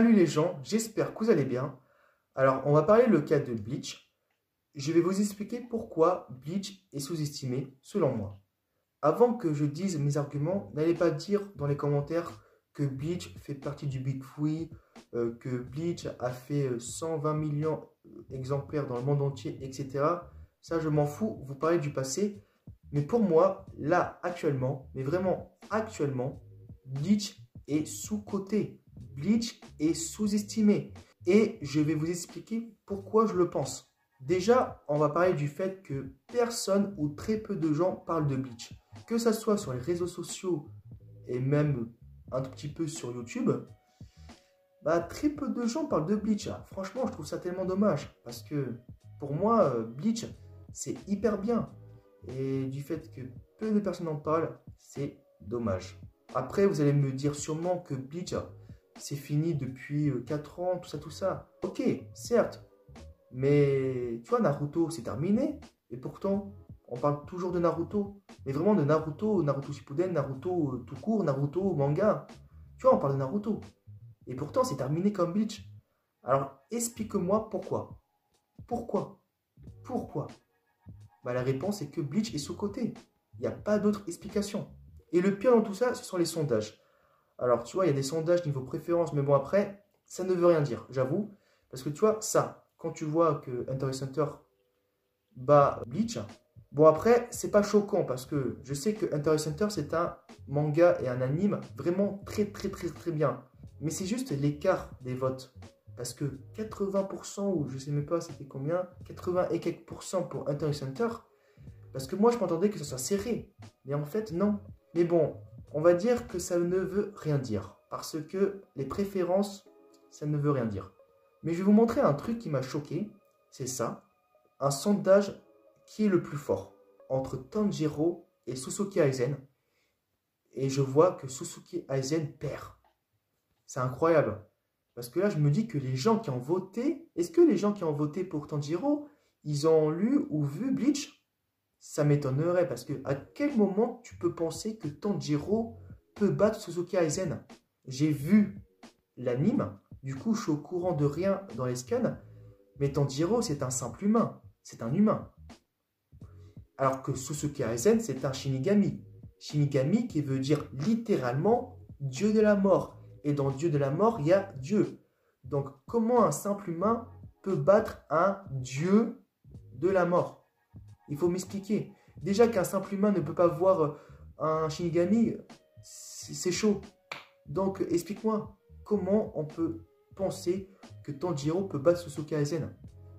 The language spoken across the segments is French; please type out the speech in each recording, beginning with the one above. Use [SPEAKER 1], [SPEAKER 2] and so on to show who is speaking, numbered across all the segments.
[SPEAKER 1] Salut les gens, j'espère que vous allez bien. Alors, on va parler le cas de Bleach. Je vais vous expliquer pourquoi Bleach est sous-estimé, selon moi. Avant que je dise mes arguments, n'allez pas dire dans les commentaires que Bleach fait partie du Big Three, que Bleach a fait 120 millions d'exemplaires dans le monde entier, etc. Ça, je m'en fous, vous parlez du passé. Mais pour moi, là, actuellement, mais vraiment actuellement, Bleach est sous-coté. Bleach est sous-estimé. Et je vais vous expliquer pourquoi je le pense. Déjà, on va parler du fait que personne ou très peu de gens parlent de Bleach. Que ça soit sur les réseaux sociaux et même un tout petit peu sur YouTube, très peu de gens parlent de Bleach. Franchement, je trouve ça tellement dommage. Parce que pour moi, Bleach, c'est hyper bien. Et du fait que peu de personnes en parlent, c'est dommage. Après, vous allez me dire sûrement que Bleach, c'est fini depuis 4 ans, tout ça. Ok, certes. Mais tu vois, Naruto, c'est terminé. Et pourtant, on parle toujours de Naruto. Mais vraiment de Naruto, Naruto Shippuden, Naruto tout court, Naruto manga. Tu vois, on parle de Naruto. Et pourtant, c'est terminé comme Bleach. Alors, explique-moi pourquoi. Pourquoi? La réponse est que Bleach est sous-coté. Il n'y a pas d'autre explication. Et le pire dans tout ça, ce sont les sondages. Alors, tu vois, il y a des sondages niveau préférence, mais bon, après, ça ne veut rien dire, j'avoue. Parce que tu vois, ça, quand tu vois que Hunter x Hunter bat Bleach, bon, après, c'est pas choquant parce que je sais que Hunter x Hunter, c'est un manga et un anime vraiment très bien. Mais c'est juste l'écart des votes. Parce que 80%, ou je sais même pas c'était combien, 80 et quelques pourcents pour Hunter x Hunter, parce que moi, je m'attendais que ce soit serré. Mais en fait, non. Mais bon, on va dire que ça ne veut rien dire. Parce que les préférences, ça ne veut rien dire. Mais je vais vous montrer un truc qui m'a choqué. C'est ça. Un sondage qui est le plus fort entre Tanjiro et Suzuki Aizen. Et je vois que Suzuki Aizen perd. C'est incroyable. Parce que là, je me dis que les gens qui ont voté... Est-ce que les gens qui ont voté pour Tanjiro, ils ont lu ou vu Bleach? Ça m'étonnerait parce que à quel moment tu peux penser que Tanjiro peut battre Suzuki Aizen? J'ai vu l'anime, du coup je suis au courant de rien dans les scans, mais Tanjiro c'est un simple humain, c'est un humain. Alors que Suzuki Aizen c'est un Shinigami. Shinigami qui veut dire littéralement Dieu de la mort. Et dans Dieu de la mort, il y a Dieu. Donc comment un simple humain peut battre un Dieu de la mort? Il faut m'expliquer. Déjà qu'un simple humain ne peut pas voir un Shinigami, c'est chaud. Donc, explique-moi, comment on peut penser que Tanjiro peut battre Suzuki Aizen?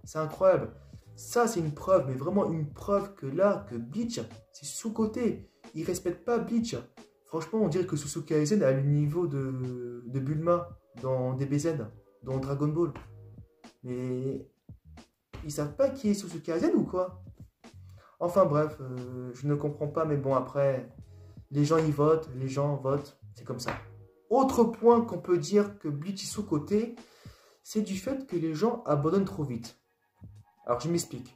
[SPEAKER 1] C'est incroyable. Ça, c'est une preuve, mais vraiment une preuve que là, que Bleach, c'est sous-coté. Il ne respecte pas Bleach. Franchement, on dirait que Suzuki Aizen a le niveau de Bulma dans DBZ, dans Dragon Ball. Mais ils savent pas qui est Suzuki Aizen ou quoi? Enfin bref, je ne comprends pas, mais bon après, les gens y votent, les gens votent, c'est comme ça. Autre point qu'on peut dire que Bleach est sous-coté, c'est du fait que les gens abandonnent trop vite. Alors je m'explique.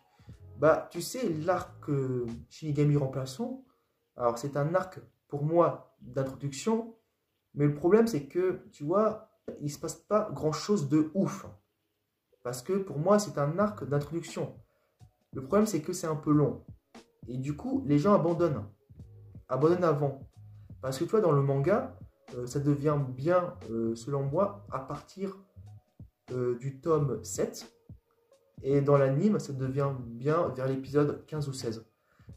[SPEAKER 1] Tu sais, l'arc Shinigami Remplaçant, alors c'est un arc pour moi d'introduction, mais le problème c'est que, tu vois, il ne se passe pas grand-chose de ouf. Parce que pour moi, c'est un arc d'introduction. Le problème c'est que c'est un peu long. Et du coup, les gens abandonnent. Abandonnent avant. Parce que tu vois, dans le manga, ça devient bien, selon moi, à partir du tome 7. Et dans l'anime, ça devient bien vers l'épisode 15 ou 16.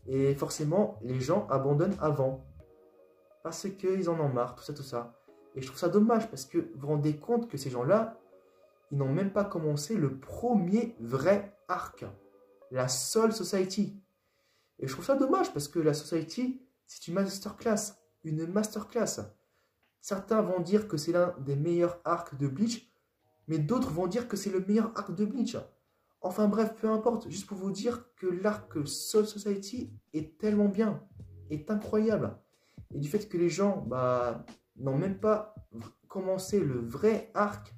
[SPEAKER 1] Et forcément, les gens abandonnent avant. Parce qu'ils en ont marre, tout ça. Et je trouve ça dommage, parce que vous vous rendez compte que ces gens-là, ils n'ont même pas commencé le premier vrai arc. La Soul Society. Et je trouve ça dommage parce que la Society, c'est une masterclass. Une masterclass. Certains vont dire que c'est l'un des meilleurs arcs de Bleach, mais d'autres vont dire que c'est le meilleur arc de Bleach. Enfin bref, peu importe, juste pour vous dire que l'arc Soul Society est tellement bien, est incroyable. Et du fait que les gens n'ont même pas commencé le vrai arc,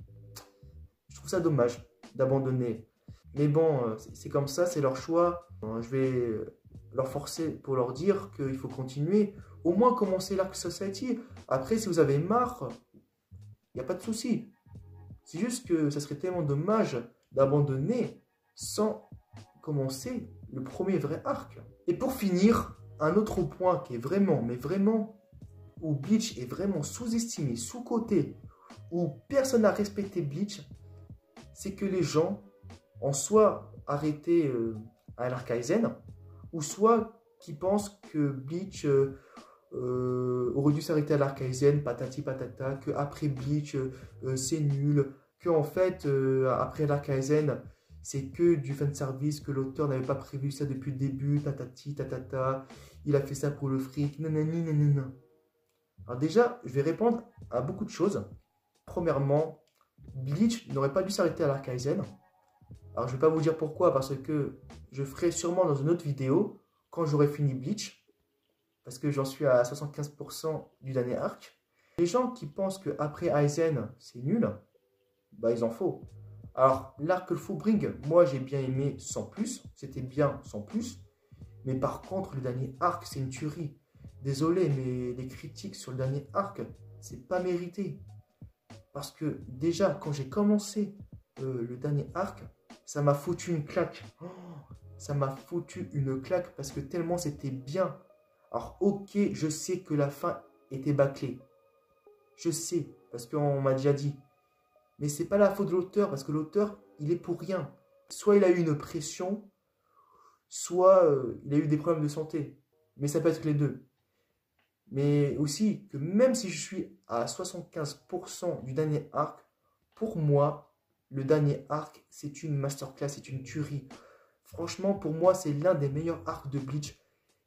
[SPEAKER 1] je trouve ça dommage d'abandonner. Mais bon, c'est comme ça, c'est leur choix. Je vais leur forcer pour leur dire qu'il faut continuer. Au moins commencer l'arc Society. Après, si vous avez marre, il n'y a pas de souci. C'est juste que ça serait tellement dommage d'abandonner sans commencer le premier vrai arc. Et pour finir, un autre point qui est vraiment, mais vraiment, où Bleach est vraiment sous-estimé, sous-coté, où personne n'a respecté Bleach, c'est que les gens ont soit arrêté à l'arc Aizen, ou soit qui pensent que Bleach aurait dû s'arrêter à l'arc Aizen, patati patata, que après Bleach c'est nul, que en fait après l'arc Aizen c'est que du fanservice, que l'auteur n'avait pas prévu ça depuis le début, tatati tatata, il a fait ça pour le fric, nanani nanana. Alors déjà, je vais répondre à beaucoup de choses. Premièrement, Bleach n'aurait pas dû s'arrêter à l'arc Aizen. Alors je ne vais pas vous dire pourquoi, parce que je ferai sûrement dans une autre vidéo, quand j'aurai fini Bleach, parce que j'en suis à 75% du dernier arc. Les gens qui pensent qu'après Aizen, c'est nul, bah ils en faut. Alors, l'arc Fullbring, moi j'ai bien aimé sans plus, c'était bien sans plus. Mais par contre, le dernier arc, c'est une tuerie. Désolé, mais les critiques sur le dernier arc, c'est pas mérité. Parce que déjà, quand j'ai commencé le dernier arc, ça m'a foutu une claque. Oh, ça m'a foutu une claque parce que tellement c'était bien. Alors ok, je sais que la fin était bâclée. Je sais, parce qu'on m'a déjà dit. Mais c'est pas la faute de l'auteur, parce que l'auteur, il est pour rien. Soit il a eu une pression, soit il a eu des problèmes de santé. Mais ça peut être les deux. Mais aussi, que même si je suis à 75% du dernier arc, pour moi, le dernier arc, c'est une masterclass, c'est une tuerie. Franchement, pour moi, c'est l'un des meilleurs arcs de Bleach.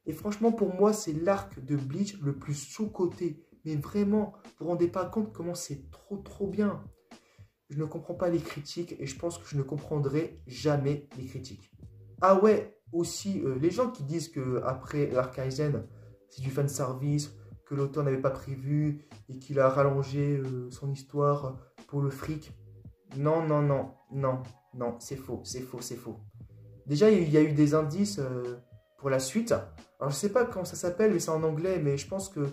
[SPEAKER 1] Et franchement, pour moi, c'est l'arc de Bleach le plus sous-coté. Mais vraiment, vous ne vous rendez pas compte comment c'est trop bien. Je ne comprends pas les critiques et je pense que je ne comprendrai jamais les critiques. Ah ouais, aussi, les gens qui disent qu'après l'arc Aizen, c'est du fanservice, que l'auteur n'avait pas prévu et qu'il a rallongé son histoire pour le fric. Non, non, non, non, non, c'est faux, c'est faux, c'est faux. Déjà, il y a eu des indices pour la suite. Alors, je ne sais pas comment ça s'appelle, mais c'est en anglais, mais je pense que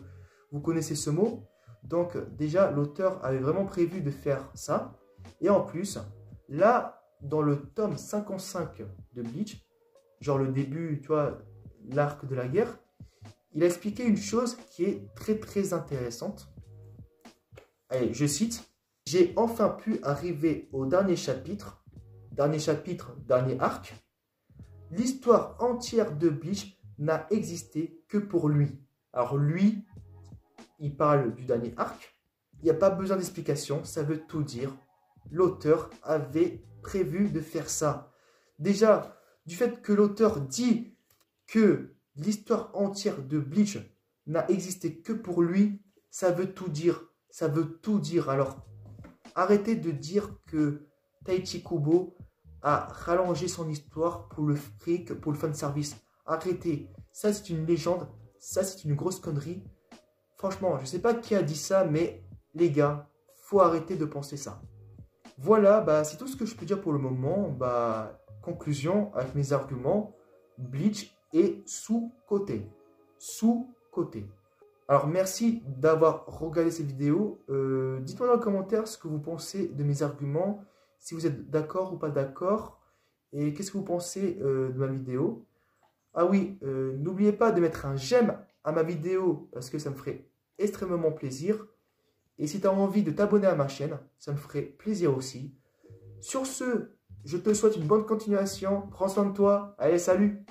[SPEAKER 1] vous connaissez ce mot. Donc, déjà, l'auteur avait vraiment prévu de faire ça. Et en plus, là, dans le tome 55 de Bleach, genre le début, tu vois, l'arc de la guerre, il a expliqué une chose qui est très intéressante. Allez, je cite. « J'ai enfin pu arriver au dernier chapitre, dernier arc. L'histoire entière de Bleach n'a existé que pour lui. » Alors lui, il parle du dernier arc. Il n'y a pas besoin d'explication, ça veut tout dire. L'auteur avait prévu de faire ça. Déjà, du fait que l'auteur dit que l'histoire entière de Bleach n'a existé que pour lui, ça veut tout dire. Ça veut tout dire. Alors, arrêtez de dire que Taichi Kubo a rallongé son histoire pour le fric, pour le fanservice. Arrêtez. Ça, c'est une légende. Ça, c'est une grosse connerie. Franchement, je ne sais pas qui a dit ça, mais les gars, faut arrêter de penser ça. Voilà, bah, c'est tout ce que je peux dire pour le moment. Bah, conclusion, avec mes arguments, Bleach est sous-coté. Sous-coté. Alors, merci d'avoir regardé cette vidéo. Dites-moi dans les commentaires ce que vous pensez de mes arguments, si vous êtes d'accord ou pas d'accord, et qu'est-ce que vous pensez de ma vidéo. Ah oui, n'oubliez pas de mettre un j'aime à ma vidéo, parce que ça me ferait extrêmement plaisir. Et si tu as envie de t'abonner à ma chaîne, ça me ferait plaisir aussi. Sur ce, je te souhaite une bonne continuation. Prends soin de toi. Allez, salut!